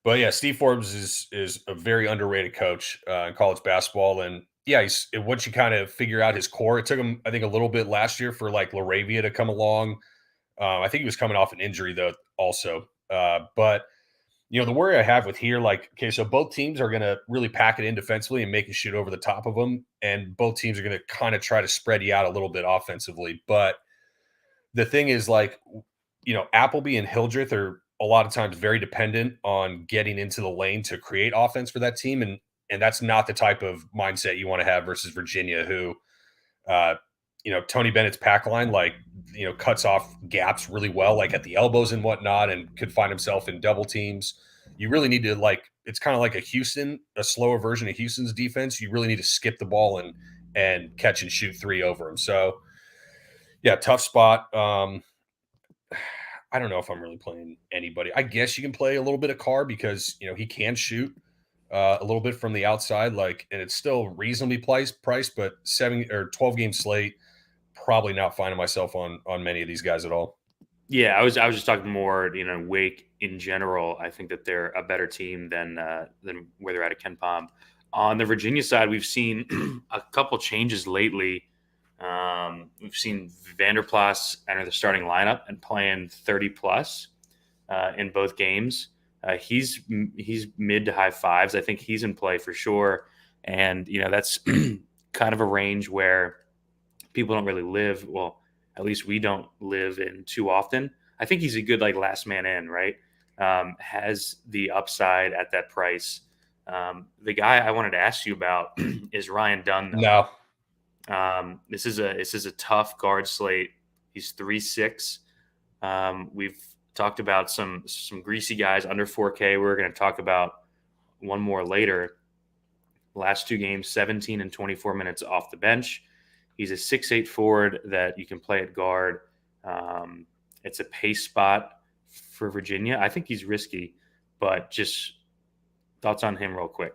But yeah, Steve Forbes is a very underrated coach in college basketball, and yeah, once you kind of figure out his core, it took him, I think, a little bit last year for like Laravia to come along. I think he was coming off an injury though, also. But the worry I have with here, like, okay, so both teams are going to really pack it in defensively and make you shoot over the top of them. And both teams are going to kind of try to spread you out a little bit offensively. But the thing is, like, Appleby and Hildreth are a lot of times very dependent on getting into the lane to create offense for that team. And that's not the type of mindset you want to have versus Virginia, who, Tony Bennett's pack line, like, cuts off gaps really well, like at the elbows and whatnot, and could find himself in double teams. You really need to, like, it's kind of like a slower version of Houston's defense. You really need to skip the ball and catch and shoot 3 over him. So, yeah, tough spot. I don't know if I'm really playing anybody. I guess you can play a little bit of Carr because, he can shoot a little bit from the outside, like, and it's still reasonably priced, but 7 or 12 game slate, probably not finding myself on many of these guys at all. Yeah, I was just talking more, Wake in general. I think that they're a better team than where they're at KenPom. On the Virginia side, we've seen a couple changes lately. We've seen Vanderplas enter the starting lineup and playing 30 plus in both games. He's mid to high 5s. I think he's in play for sure. And, that's kind of a range where people don't really live. Well, at least we don't live in too often. I think he's a good, like, last man in, right? Has the upside at that price. The guy I wanted to ask you about is Ryan Dunn, though. No. This is a tough guard slate. He's 3'6". We've talked about some greasy guys under 4K. We're going to talk about one more later. Last 2 games, 17 and 24 minutes off the bench. He's a 6'8" forward that you can play at guard. It's a pace spot for Virginia. I think he's risky, but just thoughts on him real quick.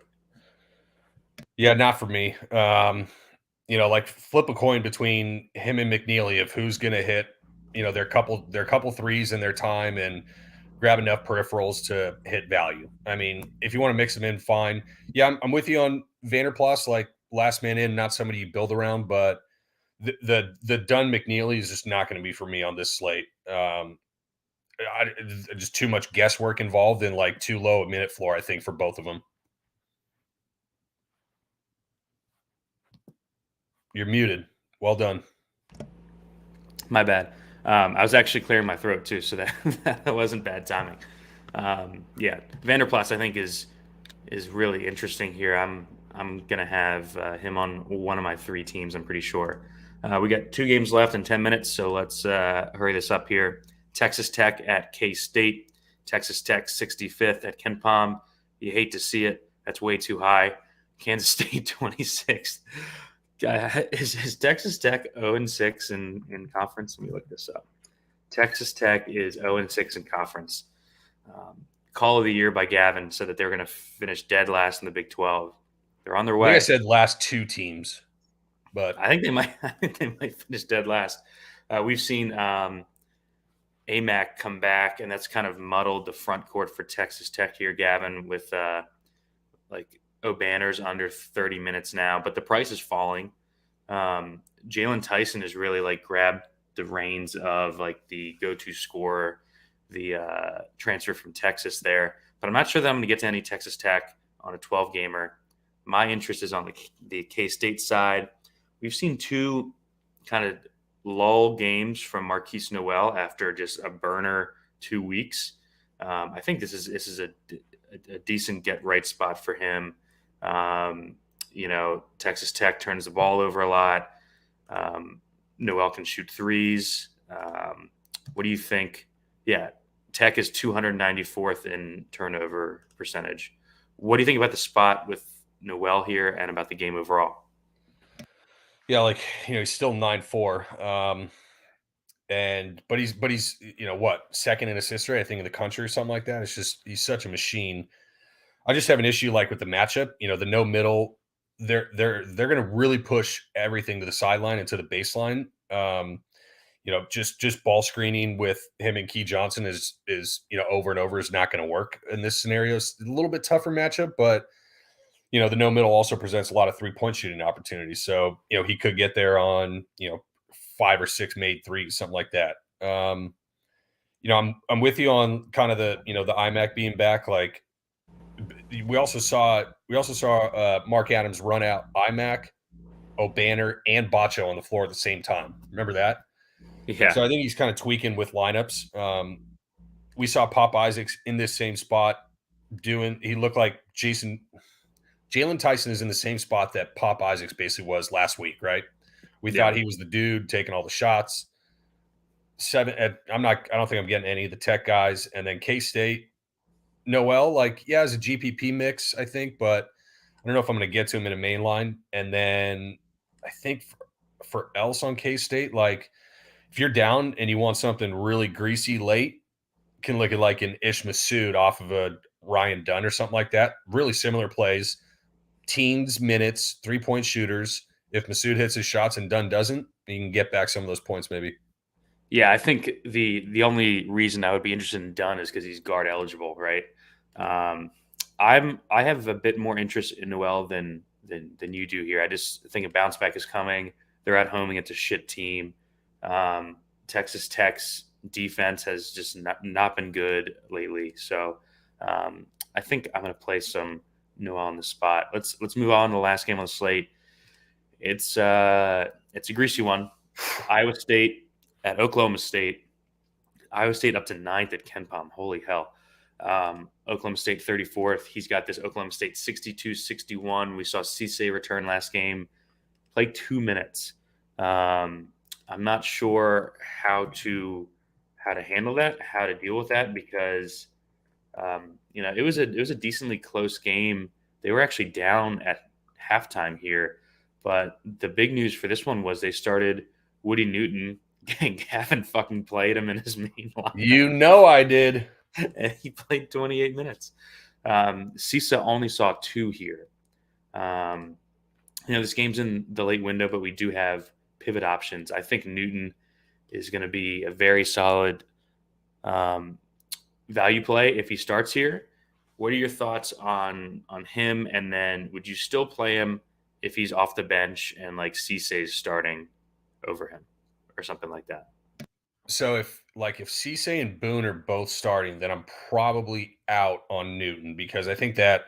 Yeah, not for me. Like, flip a coin between him and McNeely of who's going to hit, their couple threes in their time and grab enough peripherals to hit value. I mean, if you want to mix them in, fine. Yeah, I'm with you on Vanderplas, like last man in, not somebody you build around, but the Dunn McNeely is just not going to be for me on this slate. Just too much guesswork involved and, like, too low a minute floor, I think, for both of them. You're muted. Well done. My bad. I was actually clearing my throat too, so that wasn't bad timing. Yeah, Vanderplas I think is really interesting here. I'm gonna have him on one of my 3 teams. I'm pretty sure. We got 2 games left in 10 minutes, so let's hurry this up here. Texas Tech at K-State. Texas Tech 65th at Ken Palm. You hate to see it. That's way too high. Kansas State 26th. Is Texas Tech 0-6 in conference? Let me look this up. Texas Tech is 0-6 in conference. Call of the year by Gavin said that they're going to finish dead last in the Big 12. They're on their way. I said last 2 teams, but I think they might. I think they might finish dead last. We've seen AMAC come back, and that's kind of muddled the front court for Texas Tech here, Gavin, with like O'Banner's under 30 minutes now, but the price is falling. Jalen Tyson has really like grabbed the reins of like the go-to scorer, the transfer from Texas there. But I'm not sure that I'm going to get to any Texas Tech on a 12-gamer. My interest is on the K-State side. We've seen 2 kind of lull games from Marquise Noel after just a burner 2 weeks. I think this is a decent get-right spot for him. Texas Tech turns the ball over a lot. Noel can shoot threes. What do you think? Yeah, Tech is 294th in turnover percentage. What do you think about the spot with Noel here and about the game overall? Yeah, he's still 9-4. But he's second in assist rate, I think, in the country or something like that. It's just he's such a machine. I just have an issue with the matchup. The no middle. They're going to really push everything to the sideline and to the baseline. Just ball screening with him and Key Johnson is over and over is not going to work in this scenario. It's a little bit tougher matchup, but the no middle also presents a lot of 3-point shooting opportunities. So he could get there on 5 or 6 made threes, something like that. I'm with you on kind of the the IMAC being back. We also saw Mark Adams run out IMAC, O'Banner, and Bacho on the floor at the same time. Remember that? Yeah. So I think he's kind of tweaking with lineups. We saw Pop Isaacs in this same spot he looked like Jalen Tyson is in the same spot that Pop Isaacs basically was last week, right? We thought he was the dude taking all the shots. I don't think I'm getting any of the Tech guys. And then K-State, Noel, as a GPP mix, I think, but I don't know if I'm going to get to him in a main line. And then I think for else on K-State, if you're down and you want something really greasy late, can look at an Ish Masood off of a Ryan Dunn or something like that. Really similar plays, teens, minutes, 3-point shooters. If Masood hits his shots and Dunn doesn't, you can get back some of those points maybe. Yeah, I think the only reason I would be interested in Dunn is because he's guard eligible, right? I have a bit more interest in Noel than you do here. I just think a bounce back is coming. They're at home against a shit team. Texas Tech's defense has just not been good lately. So I think I'm going to play some Noel on the spot. Let's move on to the last game on the slate. It's a greasy one. Iowa State at Oklahoma State. Iowa State up to 9th at Ken Palm. Holy hell. Oklahoma State 34th. He's got this Oklahoma State 62-61. We saw Cisse return last game. Played 2 minutes. I'm not sure how to handle that, how to deal with that, because it was a decently close game. They were actually down at halftime here, but the big news for this one was they started Woody Newton. Gavin fucking played him in his main lineup. I did. And he played 28 minutes. Cisse only saw 2 here. This game's in the late window, but we do have pivot options. I think Newton is going to be a very solid value play if he starts here. What are your thoughts on him? And then would you still play him if he's off the bench and Cisse is starting over him or something like that? So if Cisse and Boone are both starting, then I'm probably out on Newton, because I think that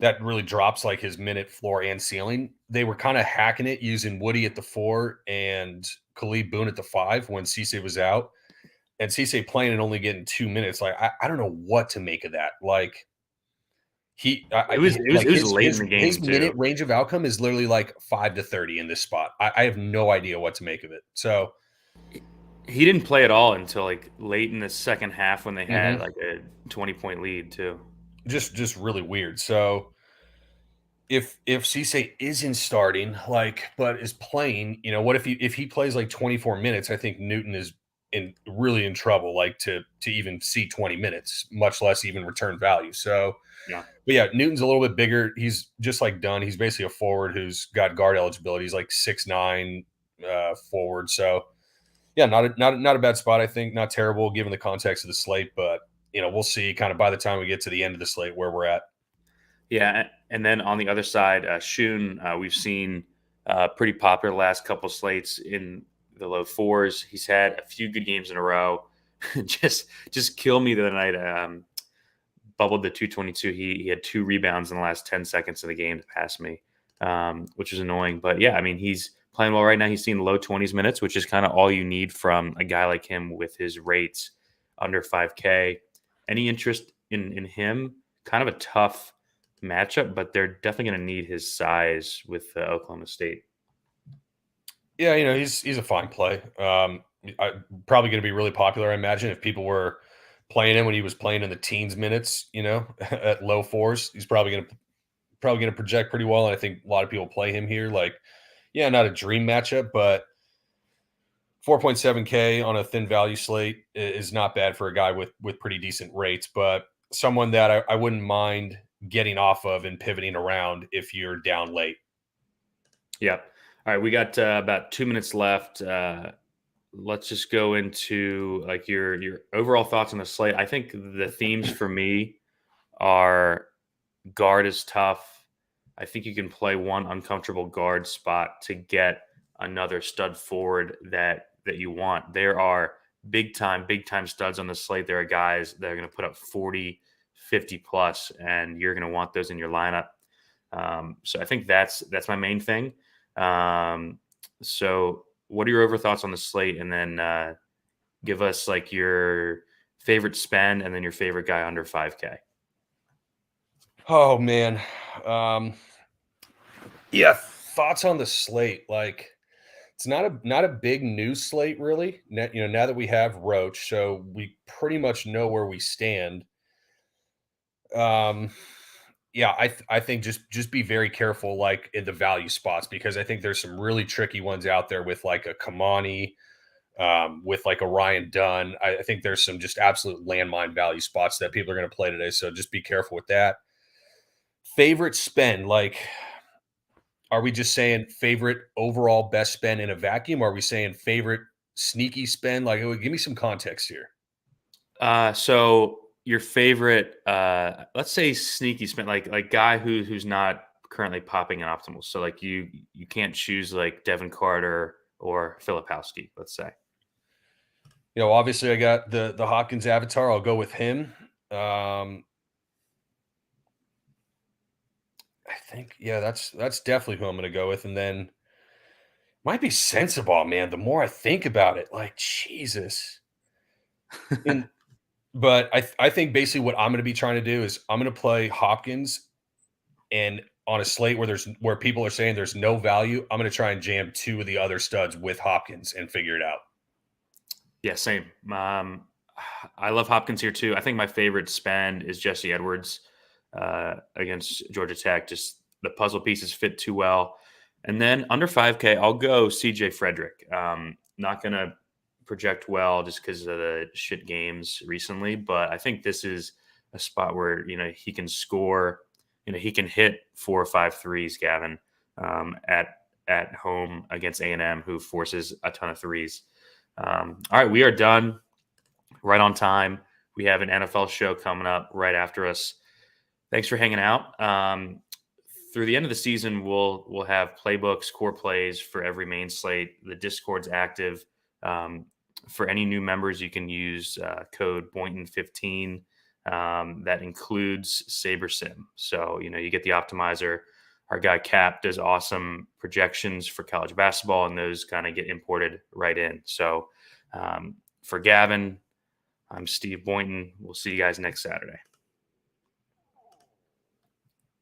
that really drops like his minute floor and ceiling. They were kind of hacking it using Woody at the 4 and Khalid Boone at the 5 when Cisse was out. And Cisse playing and only getting 2 minutes. Like, I don't know what to make of that. Like, It was late in the game his minute too. range of outcome is literally like 5 to 30 in this spot. I have no idea what to make of it. So He didn't play at all until like late in the second half when they had mhm. like a 20-point lead too. Just really weird. So if Cisse isn't starting, like, but is playing, what if he plays like 24 minutes? I think Newton is really in trouble, like to even see 20 minutes, much less even return value. So, Yeah. but yeah, Newton's a little bit bigger. He's just like Dunn. He's basically a forward who's got guard eligibility. He's like 6'9" forward. So yeah, not a bad spot. I think not terrible given the context of the slate, but we'll see kind of by the time we get to the end of the slate where we're at. Yeah, and then on the other side, Shun, we've seen pretty popular last couple slates in the low fours. He's had a few good games in a row. just kill me the night. Bubbled the 222. He had 2 rebounds in the last 10 seconds of the game to pass me, which is annoying. But yeah, I mean, he's playing well right now. He's seen low 20s minutes, which is kind of all you need from a guy like him with his rates under 5K. Any interest in him? Kind of a tough matchup, but they're definitely going to need his size with Oklahoma State. Yeah, he's a fine play. Probably going to be really popular, I imagine, if people were playing him when he was playing in the teens minutes, at low fours. He's probably going to project pretty well, and I think a lot of people play him here. Like, yeah, not a dream matchup, but 4.7K on a thin value slate is not bad for a guy with pretty decent rates, but someone that I wouldn't mind getting off of and pivoting around if you're down late. Yeah. All right, we got about 2 minutes left. Let's just go into like your overall thoughts on the slate. I think the themes for me are guard is tough. I think you can play one uncomfortable guard spot to get another stud forward that you want. There are big time studs on the slate. There are guys that are going to put up 40, 50 plus, and you're going to want those in your lineup. So I think that's my main thing. So what are your over thoughts on the slate? And then give us like your favorite spend and then your favorite guy under 5K. Oh man. Yeah, thoughts on the slate. Like, it's not a big news slate really. Now that we have Roach, so we pretty much know where we stand. Yeah, I think just be very careful, like in the value spots, because I think there's some really tricky ones out there with like a Kamani, with like a Ryan Dunn. I think there's some just absolute landmine value spots that people are going to play today. So just be careful with that. Favorite spend, like, are we just saying favorite overall best spend in a vacuum? Or are we saying favorite sneaky spend? Like, give me some context here. So your favorite, let's say sneaky spend, like guy who's not currently popping in optimals. So like you can't choose like Devin Carter or Filipowski, let's say. Obviously I got the Hopkins avatar. I'll go with him. I think, yeah, that's definitely who I'm going to go with. And then might be Sensabaugh, man. The more I think about it, like, Jesus. And but I think basically what I'm going to be trying to do is I'm going to play Hopkins, and on a slate where people are saying there's no value, I'm going to try and jam 2 of the other studs with Hopkins and figure it out. Yeah, same. I love Hopkins here too. I think my favorite spend is Jesse Edwards against Georgia Tech. Just the puzzle pieces fit too well. And then under 5K, I'll go CJ Frederick. Not going to project well just because of the shit games recently, but I think this is a spot where, he can score, he can hit 4 or 5 threes, Gavin, at home against A&M, who forces a ton of threes. All right, we are done right on time. We have an NFL show coming up right after us. Thanks for hanging out. Through the end of the season, we'll have playbooks, core plays for every main slate. The Discord's active. For any new members, you can use code Boynton15 that includes SaberSim. So, you get the optimizer. Our guy Cap does awesome projections for college basketball, and those kind of get imported right in. So for Gavin, I'm Steve Boynton. We'll see you guys next Saturday.